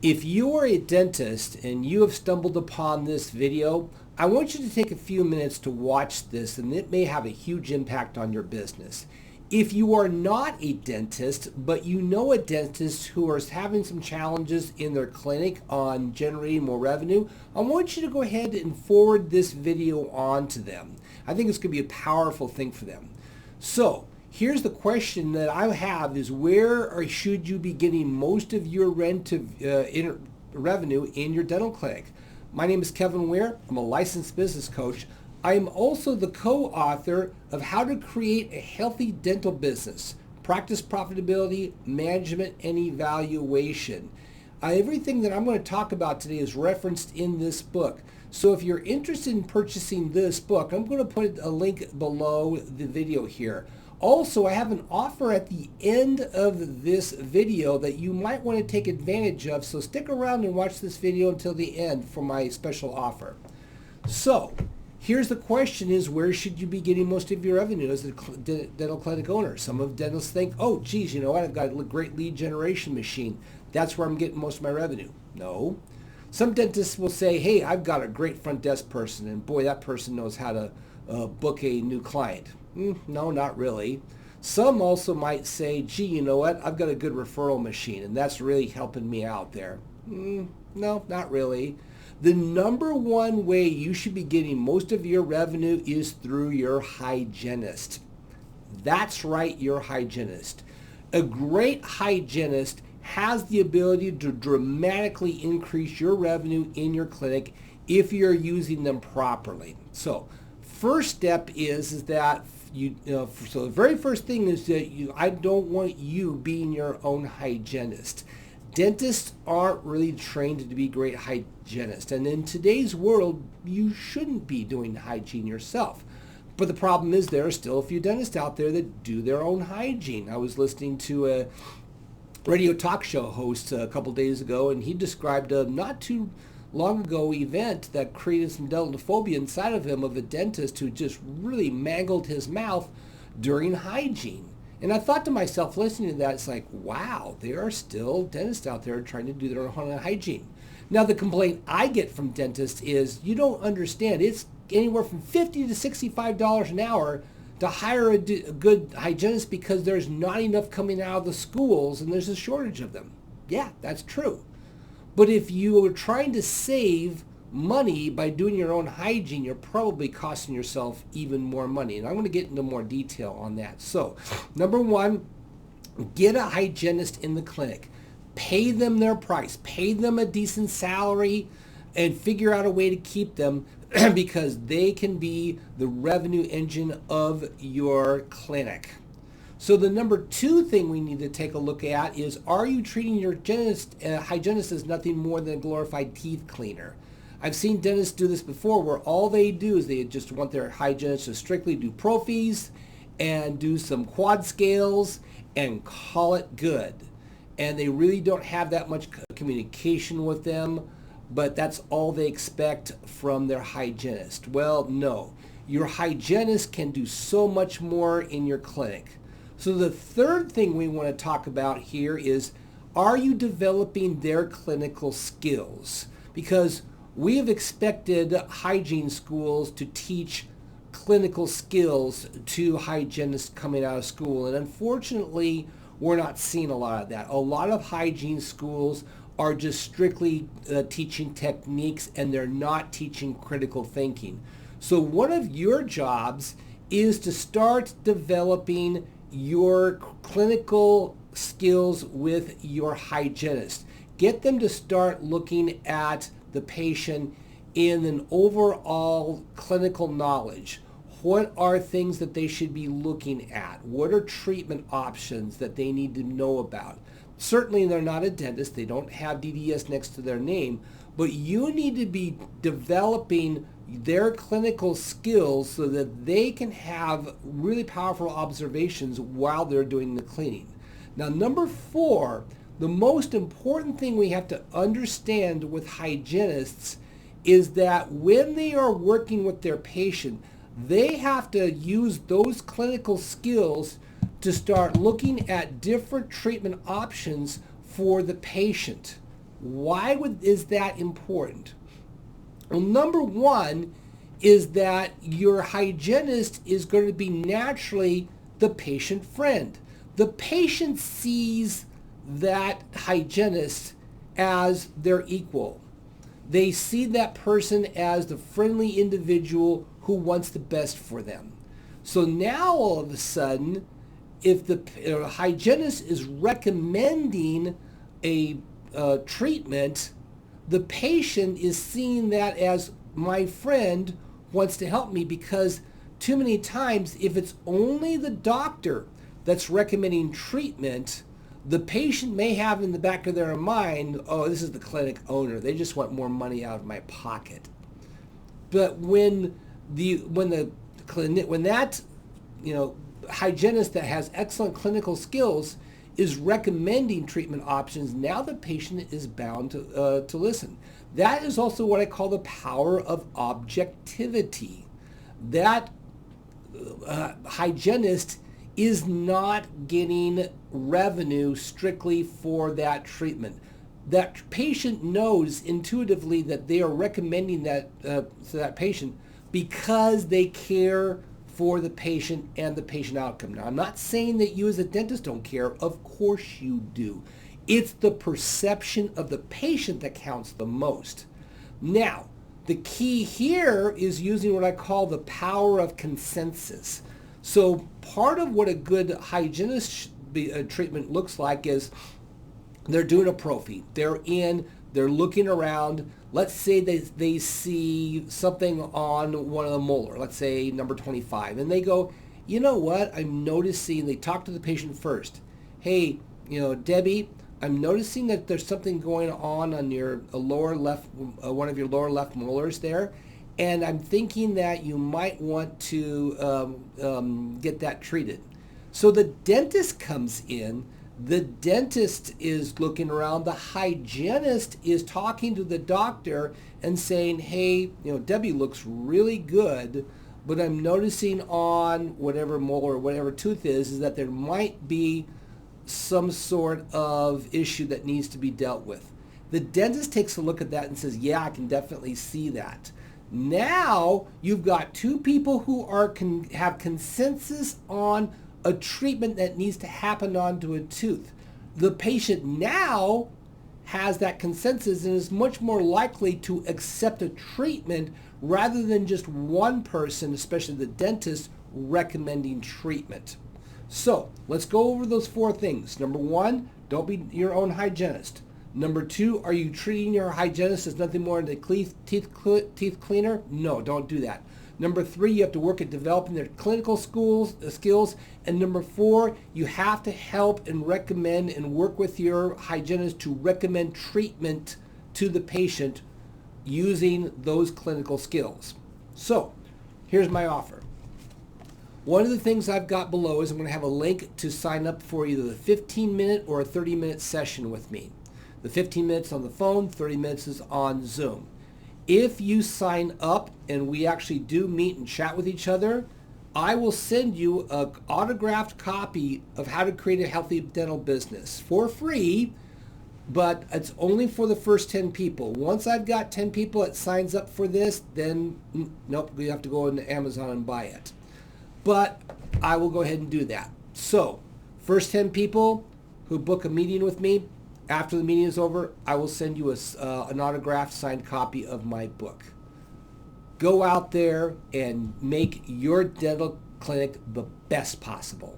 If you are a dentist and you have stumbled upon this video, I want you to take a few minutes to watch this, and it may have a huge impact on your business. If you are not a dentist, but you know a dentist who is having some challenges in their clinic on generating more revenue, I want you to go ahead and forward this video on to them. I think it's going to be a powerful thing for them. So, here's the question that I have is where or should you be getting most of your revenue in your dental clinic? My name is Kevin Ware. I'm a licensed business coach. I am also the co-author of How to Create a Healthy Dental Business, Practice Profitability, Management, and Evaluation. Everything that I'm going to talk about today is referenced in this book. So if you're interested in purchasing this book, I'm going to put a link below the video here. Also, I have an offer at the end of this video that you might want to take advantage of, so stick around and watch this video until the end for my special offer. So, here's the question is, where should you be getting most of your revenue as a dental clinic owner? Some of dentists think, oh, geez, you know what, I've got a great lead generation machine. That's where I'm getting most of my revenue. No. Some dentists will say, hey, I've got a great front desk person, and boy, that person knows how to book a new client. No, not really. Some also might say, gee, you know what? I've got a good referral machine, and that's really helping me out there. No, not really. The number one way you should be getting most of your revenue is through your hygienist. That's right, your hygienist. A great hygienist has the ability to dramatically increase your revenue in your clinic if you're using them properly. So, first step is that so the very first thing is that I don't want you being your own hygienist. Dentists aren't really trained to be great hygienists, and in today's world, you shouldn't be doing hygiene yourself. But the problem is there are still a few dentists out there that do their own hygiene. I was listening to a radio talk show host a couple days ago, and he described a not too long ago event that created some dental phobia inside of him of a dentist who just really mangled his mouth during hygiene. And I thought to myself, listening to that, it's like, wow, there are still dentists out there trying to do their own hygiene. Now, the complaint I get from dentists is, you don't understand, it's anywhere from $50 to $65 an hour to hire a good hygienist because there's not enough coming out of the schools and there's a shortage of them. Yeah, that's true. But if you are trying to save money by doing your own hygiene, you're probably costing yourself even more money. And I'm going to get into more detail on that. So, number one, get a hygienist in the clinic. Pay them their price. Pay them a decent salary and figure out a way to keep them because they can be the revenue engine of your clinic. So the number two thing we need to take a look at is, are you treating your hygienist as nothing more than a glorified teeth cleaner? I've seen dentists do this before where all they do is they just want their hygienist to strictly do prophies and do some quad scales and call it good. And they really don't have that much communication with them, but that's all they expect from their hygienist. Well, no. Your hygienist can do so much more in your clinic. So the third thing we want to talk about here is, are you developing their clinical skills? Because we have expected hygiene schools to teach clinical skills to hygienists coming out of school. And unfortunately, we're not seeing a lot of that. A lot of hygiene schools are just strictly teaching techniques, and they're not teaching critical thinking. So one of your jobs is to start developing your clinical skills with your hygienist. Get them to start looking at the patient in an overall clinical knowledge. What are things that they should be looking at? What are treatment options that they need to know about? Certainly they're not a dentist. They don't have DDS next to their name, but you need to be developing their clinical skills so that they can have really powerful observations while they're doing the cleaning. Now, number four, the most important thing we have to understand with hygienists is that when they are working with their patient, they have to use those clinical skills to start looking at different treatment options for the patient. Why is that important? Well, number one is that your hygienist is going to be naturally the patient friend. The patient sees that hygienist as their equal. They see that person as the friendly individual who wants the best for them. So now all of a sudden, if the hygienist is recommending a treatment, the patient is seeing that as my friend wants to help me, because too many times if it's only the doctor that's recommending treatment, the patient may have in the back of their mind, oh, this is the clinic owner. They just want more money out of my pocket. But when that hygienist that has excellent clinical skills is recommending treatment options, now the patient is bound to listen. That is also what I call the power of objectivity. That hygienist is not getting revenue strictly for that treatment. That patient knows intuitively that they are recommending that to that patient because they care for the patient and the patient outcome. Now, I'm not saying that you as a dentist don't care. Of course you do. It's the perception of the patient that counts the most. Now, the key here is using what I call the power of consensus. So part of what a good hygienist treatment looks like is they're doing a prophy. They're looking around. Let's say they see something on one of the molar, let's say number 25, and they go, you know what, I'm noticing, they talk to the patient first. Hey, Debbie, I'm noticing that there's something going on your lower left, one of your lower left molars there, and I'm thinking that you might want to get that treated. So the dentist comes in. The dentist is looking around. The hygienist is talking to the doctor and saying, hey, Debbie looks really good, but I'm noticing on whatever molar or whatever tooth is that there might be some sort of issue that needs to be dealt with. The dentist takes a look at that and says, yeah, I can definitely see that. Now you've got two people who have consensus on a treatment that needs to happen onto a tooth. The patient now has that consensus and is much more likely to accept a treatment rather than just one person, especially the dentist, recommending treatment. So let's go over those four things. Number one, don't be your own hygienist. Number two, are you treating your hygienist as nothing more than a teeth cleaner? No, don't do that. Number three, you have to work at developing their clinical skills. And number four, you have to help and recommend and work with your hygienist to recommend treatment to the patient using those clinical skills. So here's my offer. One of the things I've got below is I'm going to have a link to sign up for either the 15-minute or a 30-minute session with me. The 15 minutes on the phone, 30 minutes is on Zoom. If you sign up and we actually do meet and chat with each other, I will send you an autographed copy of How to Create a Healthy Dental Business for free, but it's only for the first 10 people. Once I've got 10 people that signs up for this, then nope, you have to go into Amazon and buy it. But I will go ahead and do that. So, first 10 people who book a meeting with me, after the meeting is over, I will send you an autographed signed copy of my book. Go out there and make your dental clinic the best possible.